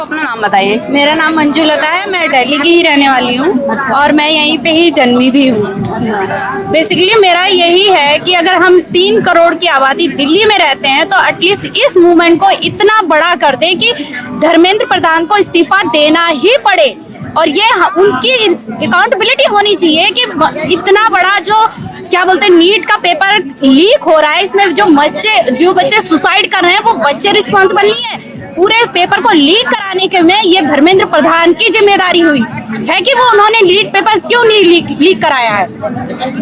अपना नाम बताइए। मेरा नाम मंजुलता है, मैं दिल्ली की ही रहने वाली हूँ और मैं यहीं पे ही जन्मी भी हूँ। बेसिकली मेरा यही है कि अगर हम 3 करोड़ की आबादी दिल्ली में रहते हैं तो एटलीस्ट इस मूवमेंट को इतना बड़ा कर दें कि धर्मेंद्र प्रधान को इस्तीफा देना ही पड़े और ये उनकी अकाउंटेबिलिटी होनी चाहिए कि इतना बड़ा जो क्या बोलते हैं नीट का पेपर लीक हो रहा है, इसमें जो बच्चे सुसाइड कर रहे हैं वो बच्चे रिस्पॉन्सिबल नहीं है। पूरे पेपर को लीक कराने के में ये धर्मेंद्र प्रधान की जिम्मेदारी हुई है कि वो उन्होंने लीक पेपर क्यों नहीं लीक कराया है।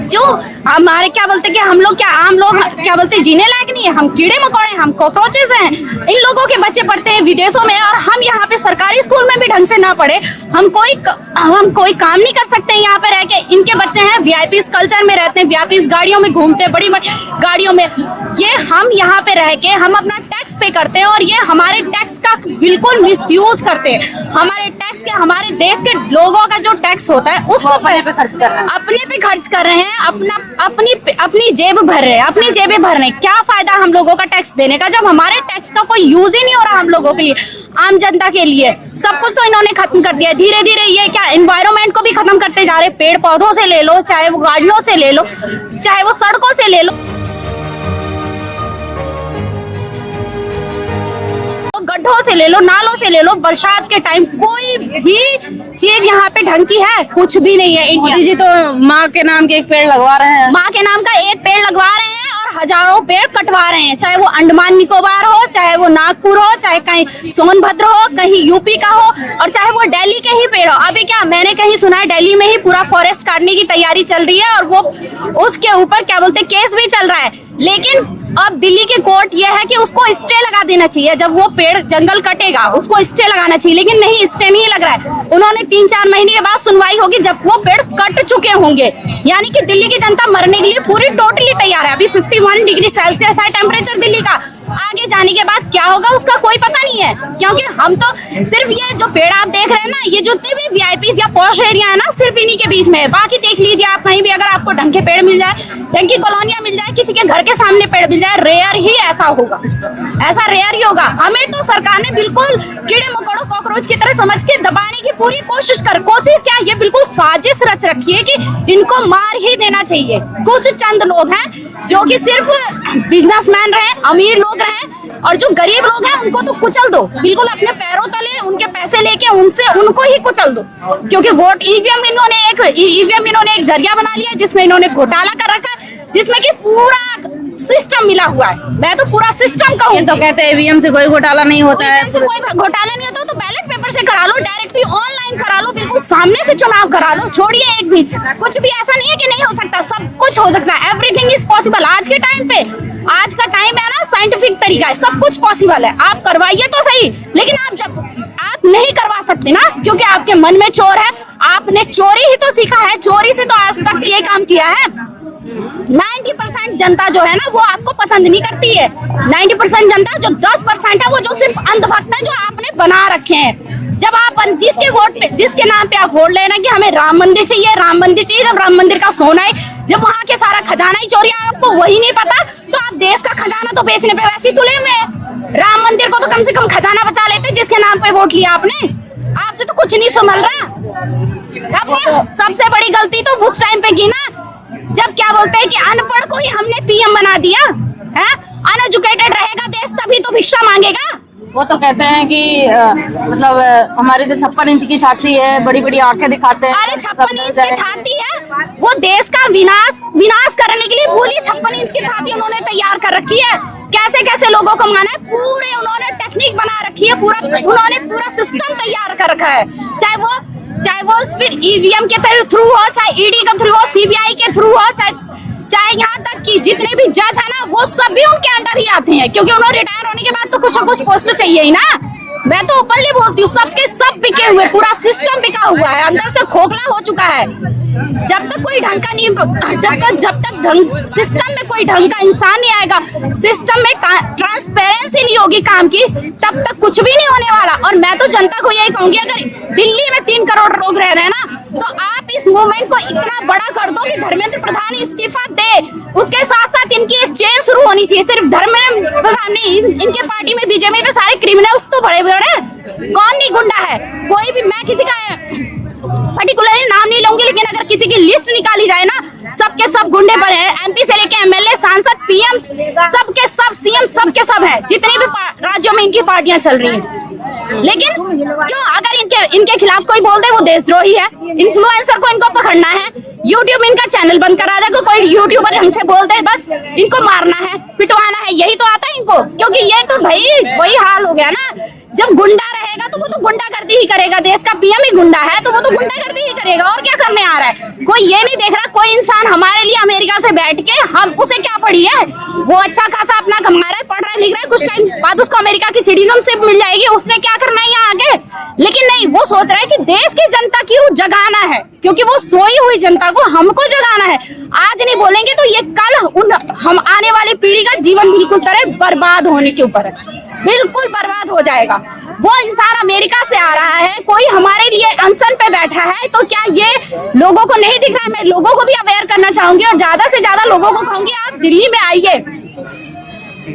क्यों हमारे क्या बोलते कि हम लोग क्या आम लोग क्या बोलते जीने लायक नहीं है, हम कीड़े मकोड़े, हम कॉकरोचेस हैं। इन लोगों के बच्चे पढ़ते हैं विदेशों में और हम यहाँ पे सरकारी स्कूल में भी ढंग से ना पढ़े, हम कोई काम नहीं कर सकते हैं यहाँ पे रह के। इनके बच्चे हैं वीआईपी कल्चर में रहते हैं, वीआईपी गाड़ियों में घूमते हैं, बड़ी बड़ी गाड़ियों में। ये हम यहाँ पे रह के हम अपना टैक्स पे करते हैं और ये हमारे टैक्स का बिल्कुल मिसयूज करते हैं। हमारे टैक्स के, हमारे देश के लोगों का जो टैक्स होता है उसको अपने पे खर्च कर रहे हैं, अपने पे खर्च कर रहे हैं, अपनी जेब भर रहे हैं, अपनी जेबें भर रहे हैं। क्या फायदा हम लोगों का टैक्स देने का जब हमारे टैक्स का कोई यूज ही नहीं हो रहा हम लोगों के लिए, आम जनता के लिए। सब कुछ तो इन्होंने खत्म कर दिया धीरे धीरे। ये क्या एनवायरनमेंट को भी खत्म करते जा रहे, पेड़ पौधों से ले लो, चाहे वो गाड़ियों से ले लो, चाहे वो सड़कों से ले लो, गड्ढों से ले लो, नालों से ले लो। बरसात के टाइम कोई भी चीज यहाँ पे ढंग की है, कुछ भी नहीं है। मोदी जी तो माँ के नाम के एक पेड़ लगवा रहे हैं, माँ के नाम का एक पेड़ लगवा रहे हैं और हजारों पेड़ कटवा रहे हैं, चाहे वो अंडमान निकोबार हो, चाहे वो नागपुर हो, चाहे कहीं सोनभद्र हो, कहीं यूपी का हो और चाहे वो दिल्ली के ही पेड़ हो। अभी क्या मैंने कहीं सुना है दिल्ली में ही पूरा फॉरेस्ट काटने की तैयारी चल रही है और वो उसके ऊपर क्या बोलते केस भी चल रहा है। लेकिन अब दिल्ली के कोर्ट ये है कि उसको स्टे लगा देना चाहिए, जब वो पेड़ जंगल कटेगा उसको स्टे लगाना चाहिए, लेकिन नहीं, स्टे नहीं लग रहा है। उन्होंने 3-4 महीने के बाद सुनवाई होगी जब वो पेड़ कट चुके होंगे। यानी कि दिल्ली की जनता मरने के लिए पूरी टोटली तैयार है। अभी 51 डिग्री सेल्सियस है टेम्परेचर दिल्ली का, आगे जाने के बाद क्या होगा उसका कोई पता नहीं है। क्योंकि हम तो सिर्फ ये जो पेड़ आप देख रहे हैं ना, ये जितने भी वीआईपी या पॉश एरिया है ना, सिर्फ इन्हीं के बीच में है। बाकी देख लीजिए आप कहीं भी, अगर आपको ढंग के पेड़ मिल जाए, ढंग की कॉलोनियां मिल जाए, किसी के घर के सामने पेड़ मिल जाए, रेयर ही ऐसा होगा, ऐसा रेयर ही होगा। हमें तो सरकार ने बिल्कुल कीड़े मकोड़ों कॉकरोच की तरह समझ के दबाने की पूरी कोशिश क्या, ये बिल्कुल साजिश रच रखी है कि इनको मार ही देना चाहिए। कुछ चंद लोग हैं जो कि सिर्फ बिजनेसमैन रहे, अमीर लोग रहे, और जो गरीब लोग हैं उनको तो कुचल दो, बिल्कुल अपने पैरों तले उनके पैसे लेके उनको ही कुचल दो। क्योंकि वोट ईवीएम इन्होंने एक जरिया बना लिया जिसमें इन्होंने घोटाला कर रखा है, जिसमें कि पूरा सिस्टम मिला हुआ है। मैं तो पूरा सिस्टम कहूँ तो कहते हैं ईवीएम से कोई घोटाला नहीं होता है, कोई घोटाला नहीं होता तो बैलेट पेपर से करा लो, डायरेक्टली ऑनलाइन करा लो, बिल्कुल सामने से चुनाव करा लो। छोड़िए एक भी, कुछ भी ऐसा नहीं है कि नहीं हो सकता, सब कुछ हो सकता है। Everything is possible. आज के टाइम पे, आज का टाइम है ना, साइंटिफिक तरीका है, सब कुछ पॉसिबल है। आप करवाइए तो सही, लेकिन आप नहीं करवा सकते ना, क्योंकि आपके मन में चोर है। आपने चोरी ही तो सीखा है, चोरी से तो आज तक ये काम किया है। 90% जनता जो है ना वो आपको पसंद नहीं करती है। 90% जनता, जो 10% है वो जो सिर्फ अंधभक्त है, जो आपने बना रखे हैं। जब आप जिसके नाम पे आप वोट ले रहे हैं कि हमें राम मंदिर चाहिए, राम मंदिर चाहिए, जब राम मंदिर का सोना है, जब वहाँ के सारा खजाना ही चोरी है, आपको वही नहीं पता, तो आप देश का खजाना तो बेचने पे वैसे ही तुले हुए हैं। राम मंदिर को तो कम से कम खजाना बचा लेते जिसके नाम पे वोट लिया आपने। आपसे तो कुछ नहीं संभल रहा। सबसे बड़ी गलती तो उस टाइम पे की ना, जब क्या बोलते हैं कि अनपढ़ को ही हमने पीएम बना दिया है। अनएजुकेटेड रहेगा देश तभी तो भिक्षा मांगेगा। वो तो कहते हैं कि मतलब हमारी जो 56 इंच की छाती है, बड़ी बड़ी आंखें दिखाते हैं। अरे 56 इंच की छाती है, वो देश का विनाश करने के लिए पूरी 56 इंच की छाती उन्होंने तैयार कर रखी है। कैसे कैसे लोगों को मनाना है, पूरे उन्होंने टेक्निक बना रखी है, उन्होंने पूरा सिस्टम तैयार कर रखा है। चाहे वो फिर ईवीएम के थ्रू हो, चाहे ईडी के थ्रू हो, सीबीआई के थ्रू हो, चाहे यहाँ तक कि जितने भी जज है ना वो सब भी उनके अंडर ही आते हैं, क्योंकि उन्होंने रिटायर होने के बाद तो कुछ न कुछ पोस्ट चाहिए ही ना। मैं तो ओपनली बोलती हूँ, सबके सब बिके हुए, पूरा सिस्टम बिका हुआ है, अंदर से खोखला हो चुका है। जब तक कोई ढंग का नहीं, जब तक सिस्टम में कोई ढंग का इंसान नहीं आएगा, सिस्टम में ट्रांसपेरेंसी नहीं होगी काम की, तब तक कुछ भी नहीं होने वाला। और मैं तो जनता को यही कहूंगी, अगर दिल्ली में 3 करोड़ लोग रह रहे हैं ना, तो आप इस मूवमेंट को इतना बड़ा कर दो कि धर्मेंद्र प्रधान इस्तीफा दे। उसके साथ साथ इनकी एक चेन शुरू होनी चाहिए, सिर्फ धर्मेंद्र प्रधान नहीं, इनके पार्टी में बीजेपी में सारे क्रिमिनल्स तो बड़े बड़े, कौन नहीं गुंडा है, कोई भी, मैं किसी का पर्टिकुलरली नाम नहीं लूंगी, लेकिन अगर किसी की लिस्ट निकाली जाए ना, सबके सब गुंडे बड़े हैं, एमपी से लेके एमएलए, सांसद, पीएम, सबके सब, सीएम सबके सब है, जितने भी राज्यों में इनकी पार्टियां चल रही हैं। लेकिन क्यों, अगर इनके खिलाफ कोई बोल दे वो देशद्रोही है, इन्फ्लुएंसर को इनको पकड़ना है, यूट्यूब इनका चैनल बंद करा दे, कोई यूट्यूबर हमसे बोल दे बस इनको मारना है, पिटवाना है, यही तो आता है इनको। क्योंकि ये तो भाई वही हाल हो गया ना, जब गुंडा रहेगा तो वो तो गुंडागर्दी ही करेगा, देश का पीएम ही गुंडा है तो वो तो गुंडागर्दी ही करेगा, और क्या करने आ रहा है। कोई ये नहीं देख रहा, कोई इंसान हमारे लिए अमेरिका से बैठ के, हम उसे क्या पड़ी है, वो अच्छा खासा अपना कमा रहा है, पढ़ रहा है, लिख रहा है, कुछ टाइम बाद उसको अमेरिका की सिटीजनशिप मिल जाएगी, उसने क्या करना है यहाँ आगे। लेकिन नहीं, वो सोच रहा है कि देश की जनता की जगाना है, क्योंकि वो सोई हुई जनता को हमको जगाना है। आज नहीं बोलेंगे तो ये कल हम आने वाली पीढ़ी का जीवन बिल्कुल तरह बर्बाद होने के ऊपर है, बिल्कुल बर्बाद हो जाएगा। वो इंसान अमेरिका से आ रहा है, कोई हमारे लिए अनशन पे बैठा है, तो क्या ये लोगों को नहीं दिख रहा है। मैं लोगों को भी अवेयर करना चाहूंगी और ज्यादा से ज्यादा लोगों को कहूंगी, आप दिल्ली में आइए,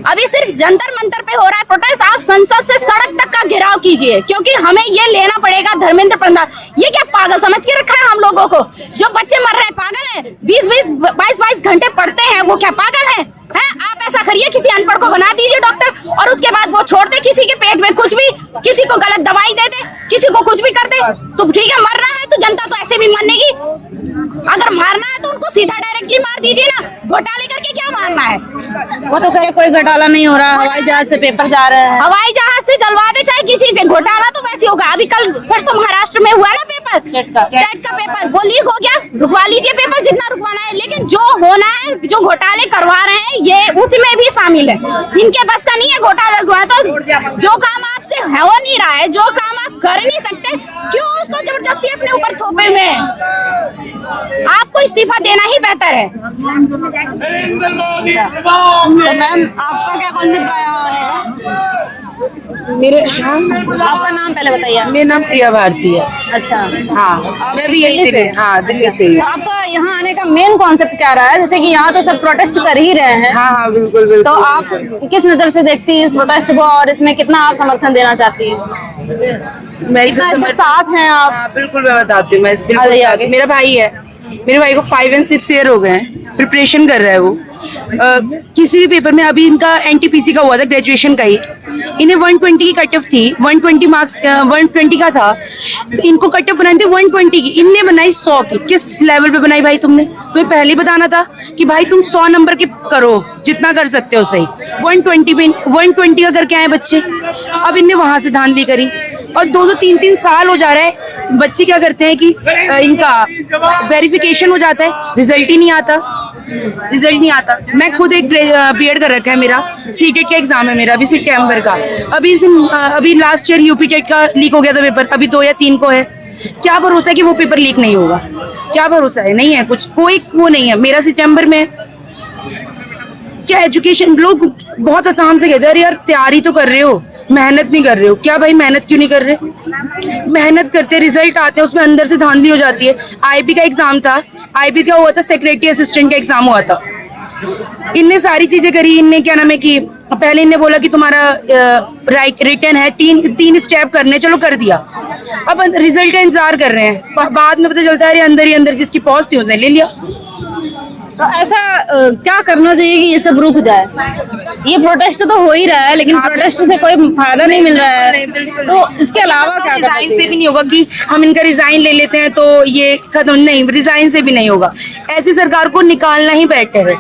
अभी सिर्फ जंतर मंतर पे हो रहा है प्रोटेस्ट, आप संसद से सड़क तक का घेराव कीजिए, क्योंकि हमें ये लेना पड़ेगा धर्मेंद्र प्रधान। ये क्या पागल समझ के रखा है हम लोगों को, जो बच्चे मर रहे हैं पागल हैं, 20-20, 22-22 घंटे पढ़ते हैं, वो क्या पागल है? आप ऐसा करिए, किसी अनपढ़ को बना दीजिए डॉक्टर, और उसके बाद वो छोड़ दे किसी के पेट में कुछ भी, किसी को गलत दवाई दे दे, किसी को कुछ भी कर दे, तो ठीक है, मरना है तो जनता तो ऐसे भी मरनेगी। अगर मारना है तो उनको सीधा डायरेक्टली मार दीजिए ना, घोटाले करके क्या मारना है। वो तो कह रहे कोई घोटाला नहीं हो रहा, हवाई जहाज से पेपर जा रहे हैं, हवाई जहाज से जलवा दे चाहे किसी से, घोटाला तो वैसे होगा। अभी कल परसों महाराष्ट्र में हुआ ना पेपर, टेट का पेपर, वो लीक हो गया, रुकवा लीजिए पेपर जितना रुकवाना है, लेकिन जो होना है, जो घोटाले करवा रहे हैं ये उसमें भी शामिल है। इनके बस का नहीं है घोटाला रुकवाना, तो जो काम आपसे हो नहीं रहा है, जो काम आप कर नहीं सकते, क्यों उसको जबरदस्ती अपने ऊपर थोपे में। आपको इस्तीफा देना ही बेहतर है। तो मैम आपका क्या कॉन्सेप्ट आया है? आपका नाम पहले बताइए। मेरा नाम प्रिया भारती है। अच्छा, हाँ, मैं भी यही से, हाँ, दिल्ली से ही। तो आपका यहाँ आने का मेन कॉन्सेप्ट क्या रहा है? जैसे कि यहाँ तो सब प्रोटेस्ट कर ही रहे हैं। हाँ हाँ, बिल्कुल बिल्कुल। तो आप किस नजर से देखती है इस प्रोटेस्ट को, और इसमें कितना आप समर्थन देना चाहती हैं? मैं कितना इसके साथ हैं आप? हाँ, बिल्कुल मैं बताती हूँ, मैं बिल्कुल साथ। मेरा भाई है, मेरे भाई को 5 और 6 ईयर हो गए हैं, प्रिपरेशन कर रहा है वो। किसी भी पेपर में, अभी इनका एनटीपीसी का हुआ था, ग्रेजुएशन का ही, इन्हें 120 की कट ऑफ थी, 120 मार्क्स 120 का था, तो इनको कट ऑफ बनाई थी 120 की, इनने बनाई 100 की। किस लेवल पे बनाई भाई तुमने? तुम्हें पहले ही बताना था कि भाई तुम 100 नंबर के करो, जितना कर सकते हो सही। 120 का करके आए बच्चे, अब इनने वहां से धांधली करी, और 2-2, 3-3 साल हो जा रहा है। बच्चे क्या करते हैं कि इनका वेरिफिकेशन हो जाता है, रिजल्ट ही नहीं आता। मैं खुद एक बीएड कर रखा है, मेरा सीटेट का एग्जाम है, मेरा अभी सितंबर का। अभी लास्ट ईयर यूपी टेट का लीक हो गया था पेपर, अभी 2 या 3 को है। क्या भरोसा है कि वो पेपर लीक नहीं होगा? क्या भरोसा है? नहीं है कुछ, कोई वो नहीं है। मेरा सितंबर में क्या एजुकेशन, लोग बहुत आसान से कहते हैं, अरे यार तैयारी तो कर रहे हो, मेहनत नहीं कर रहे हो। क्या भाई मेहनत क्यों नहीं कर रहे? मेहनत करते, रिजल्ट आते हैं, उसमें अंदर से धांधली हो जाती है। आईबी का एग्जाम था, आईबी का हुआ था, सेक्रेटरी असिस्टेंट का एग्जाम हुआ था। इनने सारी चीजें करी, इनने क्या नाम है कि पहले इनने बोला कि तुम्हारा रिटर्न है, 3 स्टेप करने, चलो कर दिया। अब रिजल्ट का इंतजार कर रहे हैं, बाद में पता चलता है अंदर ही अंदर जिसकी पहुंच थी उसने ले लिया। तो ऐसा क्या करना चाहिए कि ये सब रुक जाए? ये प्रोटेस्ट तो हो ही रहा है, लेकिन प्रोटेस्ट से कोई फायदा नहीं मिल रहा है, तो इसके अलावा क्या करना चाहिए? रिजाइन से भी नहीं होगा कि हम इनका रिजाइन ले लेते हैं तो ये खत्म, नहीं, रिजाइन से भी नहीं होगा। ऐसी सरकार को निकालना ही बेटर है।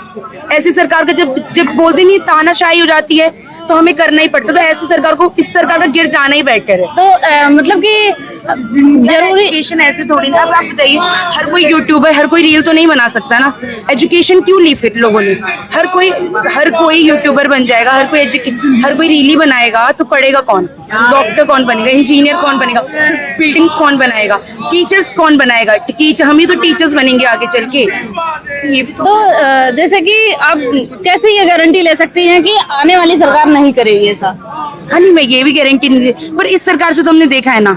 ऐसी सरकार का जब बोलते नहीं तानाशाही हो जाती है तो हमें करना ही पड़ता है, तो ऐसी सरकार को, इस सरकार का गिर जाना ही बेटर है। तो मतलब कि जरूरी एजुकेशन ऐसे थोड़ी ना। अब आप बताइए, हर कोई यूट्यूबर, हर कोई रील तो नहीं बना सकता ना। एजुकेशन क्यों ली फिर लोगों ने? हर कोई यूट्यूबर बन जाएगा, हर कोई रील ही बनाएगा, तो पढ़ेगा कौन? डॉक्टर कौन बनेगा? इंजीनियर कौन बनेगा? बिल्डिंग्स कौन बनाएगा? टीचर्स कौन बनाएगा? हम ही तो टीचर्स बनेंगे आगे चल के। ये भी तो जैसे कि आप कैसे ये गारंटी ले सकती हैं कि आने वाली सरकार नहीं करेगी ऐसा? हाँ नहीं, मैं ये भी गारंटी नहीं दे, पर इस सरकार से तो हमने देखा है ना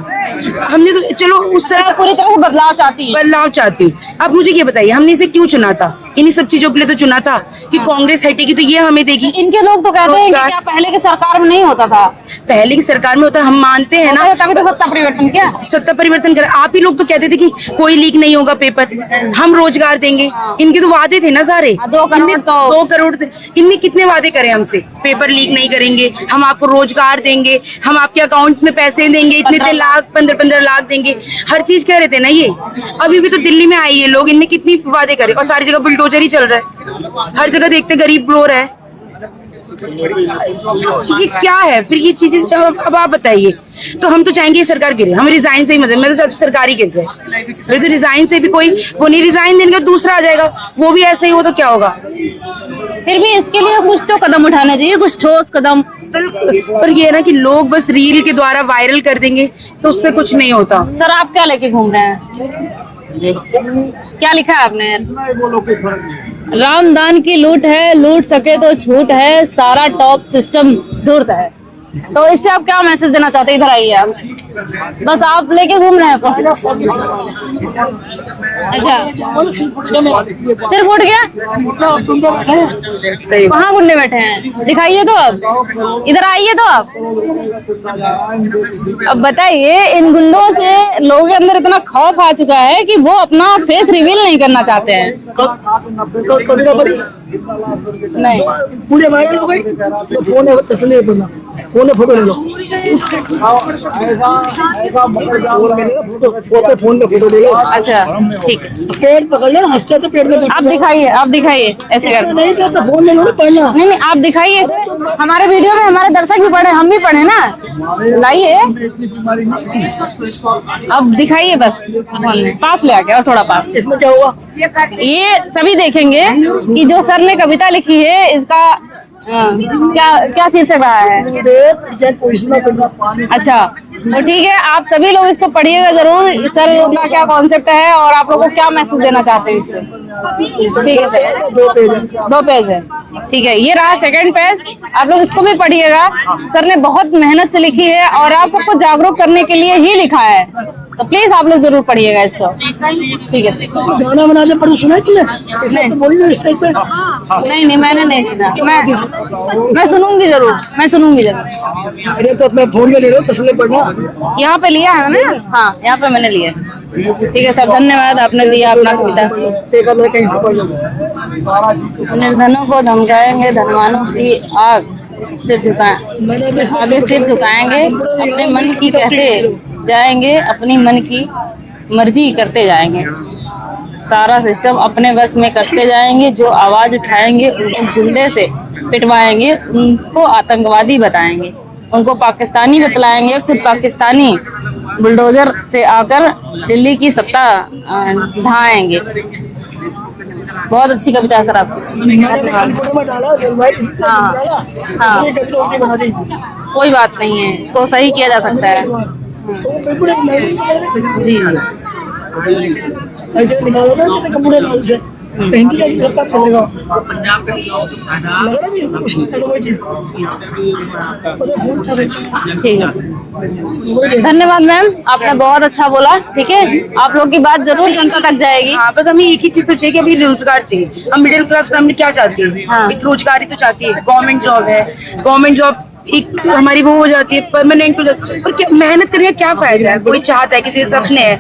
हमने तो चलो उस मैं पूरी तरह से बदलाव चाहती हूँ। बदलाव चाहती हूँ। अब मुझे ये बताइए, हमने इसे क्यों चुना था? इन्हीं सब चीजों के लिए तो चुना था कि कांग्रेस हटेगी तो ये हमें देगी। इनके लोग तो कहते हैं कि रोजगार। क्या पहले की सरकार में नहीं होता था? पहले की सरकार में होता, हम मानते हैं ना। होता तभी तो सत्ता परिवर्तन किया। सत्ता परिवर्तन कर, आप ही लोग तो कहते थे कि कोई लीक नहीं होगा पेपर, हम रोजगार देंगे। इनके तो वादे थे ना सारे। 2 करोड़ तो 2 करोड़ इनने कितने वादे करे हमसे? पेपर लीक नहीं करेंगे, हम आपको रोजगार देंगे, हम आपके अकाउंट में पैसे देंगे, इतने लाख 15 लाख देंगे, हर चीज कह रहे थे ना ये। अभी भी तो दिल्ली में आई है लोग, इनने कितनी वादे करे और सारी जगह बुलडोजर ही चल रहा है। हर जगह देखते गरीब रो रहा है। तो ये क्या है फिर ये चीजें? अब आप बताइए। तो हम तो चाहेंगे ये सरकार गिरे, हम रिजाइन से ही मतलब, मैं तो चाहती सरकार ही गिर जाए। मेरे तो रिजाइन से भी कोई वो नहीं, रिजाइन देने का दूसरा आ जाएगा, वो भी ऐसे ही हो तो क्या होगा? फिर भी इसके लिए कुछ तो कदम उठाना चाहिए, कुछ ठोस कदम। पर ये है ना कि लोग बस रील के द्वारा वायरल कर देंगे तो उससे कुछ नहीं होता। सर आप क्या लेके घूम रहे हैं? क्या लिखा है आपने? रामदान की लूट है, लूट सके तो छूट है, सारा टॉप सिस्टम धूर्त है। तो इससे आप क्या मैसेज देना चाहते हैं? इधर आइए आप, बस आप लेके घूम रहे हैं। अच्छा, सिर्फ उठ गया? कहाँ गुंडे बैठे हैं? दिखाइए तो, अब इधर आइए तो आप। अब बताइए, इन गुंडों से लोगों के अंदर इतना खौफ आ चुका है कि वो अपना फेस रिवील नहीं करना चाहते हैं। नहीं, पूरे वायरल हो गई तो फोन है, तस्वीर पड़ना, फोन में फोटो ले लो, फोन में फोटो ले लो। अच्छा ठीक है, पेट पकड़ ले, हंसते तो पेट में आप दिखाइए, आप दिखाइए ऐसे कर। नहीं तो अपना फोन ले लो ना, पढ़ना। नहीं नहीं, आप दिखाइए ऐसे। हमारे वीडियो में हमारे दर्शक भी पढ़े, हम भी पढ़े ना, लाइए अब दिखाइए, बस पास ले आके और थोड़ा पास। इसमें क्या हुआ? ये सभी देखेंगे कि जो सर ने कविता लिखी है इसका क्या क्या शीर्षक रहा है। अच्छा तो ठीक है, आप सभी लोग इसको पढ़िएगा जरूर, सर का क्या कॉन्सेप्ट है और आप लोगों को क्या मैसेज देना चाहते हैं इससे। ठीक है सर, 2 पेज है। ठीक है, ये रहा सेकंड पेज, आप लोग इसको भी पढ़िएगा। सर ने बहुत मेहनत से लिखी है और आप सबको जागरूक करने के लिए ही लिखा है, तो प्लीज आप लोग जरूर पढ़िएगा इसको। ठीक है सर। गाना बना दे, पढ़ो, सुना कि नहीं? बोली ना स्टेज पे। नहीं मैंने नहीं सुना, मैं सुनूंगी जरूर, मैं सुनूंगी जरूर। अरे तो अपना फोन में ले लो, तस्वीर पढ़ना। यहाँ पे लिया है ना? हाँ यहाँ पे मैंने लिया। ठीक है सर, धन्यवाद, आपने दिया अपना कविता। निर्धनों को धमकाएंगे, धनवानों की आग सिर आगे सिर झुकाएंगे, अपने मन की कहते जाएंगे, अपनी मन की मर्जी करते जाएंगे, सारा सिस्टम अपने बस में करते जाएंगे। जो आवाज उठाएंगे उनको गुंडे से पिटवाएंगे, उनको आतंकवादी बताएंगे, उनको पाकिस्तानी बतलाएंगे, खुद पाकिस्तानी बुलडोजर से आकर दिल्ली की सत्ता ढाएंगे। बहुत अच्छी कविता है सर आपकी। हाँ, कोई बात नहीं है, इसको सही किया जा सकता है। जी निकालो ना कंप्यूटर नाम से, हिंदी का सबका चलेगा। ठीक है, धन्यवाद मैम, आपने बहुत अच्छा बोला। ठीक है, आप लोग की बात जरूर जनता तक जाएगी। हाँ, बस हमें एक ही चीज तो चाहिए कि अभी रोजगार चाहिए। हम मिडिल क्लास फैमिली क्या चाहती है? हाँ। एक रोजगारी तो चाहती है, गवर्नमेंट जॉब है, गवर्नमेंट जॉब एक हमारी वो हो जाती है, परमानेंट हो जाती है। पर क्या मेहनत करने का क्या फायदा है? कोई चाहता है, किसी के सपने हैं,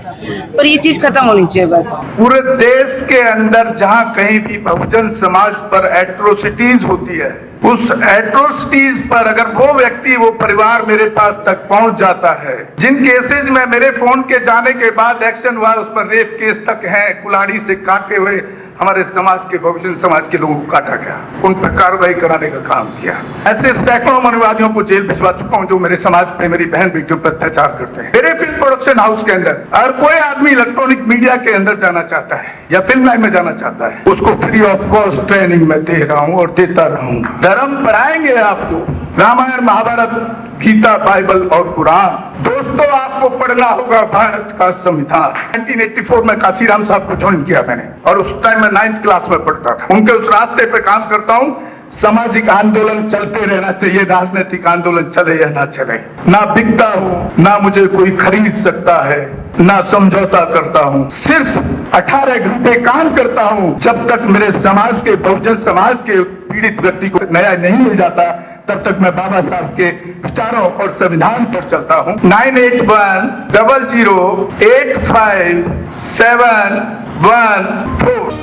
पर ये चीज खत्म होनी चाहिए बस। पूरे देश के अंदर जहां कहीं भी बहुजन समाज पर एट्रोसिटीज होती है, उस एट्रोसिटीज पर अगर वो व्यक्ति, वो परिवार मेरे पास तक पहुंच जाता है, जिन केसेज में मेरे फोन के जाने के बाद एक्शन हुआ, उस पर रेप केस तक है, कुल्हाड़ी से काटे हुए हमारे समाज के, बहुजन समाज के लोगों को काटा गया, उन पर कार्रवाई कराने का काम किया। ऐसे सैकड़ों मनुवादियों को जेल भिजवा चुका हूं जो मेरे समाज पे, मेरी बहन बेटियों पर अत्याचार करते हैं। मेरे फिल्म प्रोडक्शन हाउस के अंदर अगर कोई आदमी इलेक्ट्रॉनिक मीडिया के अंदर जाना चाहता है या फिल्म लाइन में जाना चाहता है, उसको फ्री ऑफ कॉस्ट ट्रेनिंग में दे रहा हूं और देता रहूंगा। धर्म पढ़ाएंगे आपको, रामायण, महाभारत, गीता, बाइबल और कुरान। दोस्तों, आपको पढ़ना होगा भारत का संविधान। 1984 में काशीराम साहब को ज्वाइन किया मैंने, और उस टाइम में 9th क्लास में पढ़ता था। उनके उस रास्ते पे काम करता हूँ सामाजिक आंदोलन चलते रहना चाहिए, राजनीतिक आंदोलन चले या ना चले। ना बिकता हूँ, ना मुझे कोई खरीद सकता है, ना समझौता करता हूँ, सिर्फ 18 घंटे काम करता हूँ। जब तक मेरे समाज के, बहुजन समाज के पीड़ित व्यक्ति को न्याय नहीं मिल जाता, तब तक मैं बाबा साहब के विचारों और संविधान पर चलता हूँ। 9810085714।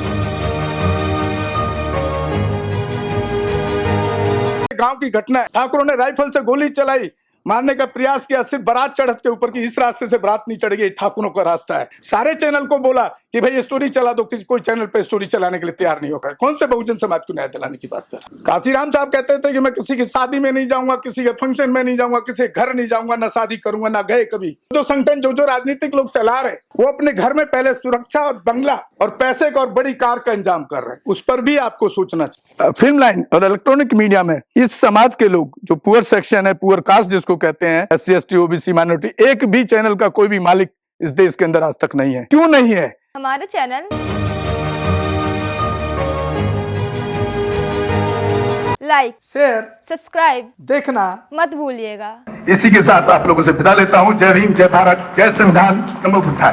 गांव की घटना है, ठाकुरों ने राइफल से गोली चलाई, मारने का प्रयास किया, सिर्फ बारात चढ़त के ऊपर की, इस रास्ते से बारात नहीं चढ़ेगी, ठाकुरों का रास्ता है। सारे चैनल को बोला कि भाई स्टोरी चला दो, किसी कोई चैनल पे स्टोरी चलाने के लिए तैयार नहीं होगा। कौन से बहुजन समाज को न्याय दिलाने की बात कर? काशीराम साहब कहते थे कि मैं किसी की शादी में नहीं जाऊंगा, किसी के फंक्शन में नहीं जाऊंगा, किसी के घर नहीं जाऊंगा, ना शादी करूंगा, ना गए कभी। जो संगठन जो राजनीतिक लोग चला रहे, वो अपने घर में पहले सुरक्षा और बंगला और पैसे का और बड़ी कार का इंतजाम कर रहे हैं, उस पर भी आपको सोचना चाहिए। फिल्म लाइन और इलेक्ट्रॉनिक मीडिया में इस समाज के लोग, जो पुअर सेक्शन है, पुअर कास्ट जिसको कहते हैं, SC ST OBC माइनॉरिटी, एक भी चैनल का कोई भी मालिक इस देश के अंदर आज तक नहीं है। क्यों नहीं है? हमारा चैनल लाइक, शेयर, सब्सक्राइब देखना मत भूलिएगा। इसी के साथ आप लोगों से विदा लेता हूँ। जय भीम, जय भारत, जय संविधान, नमो बुद्धाय।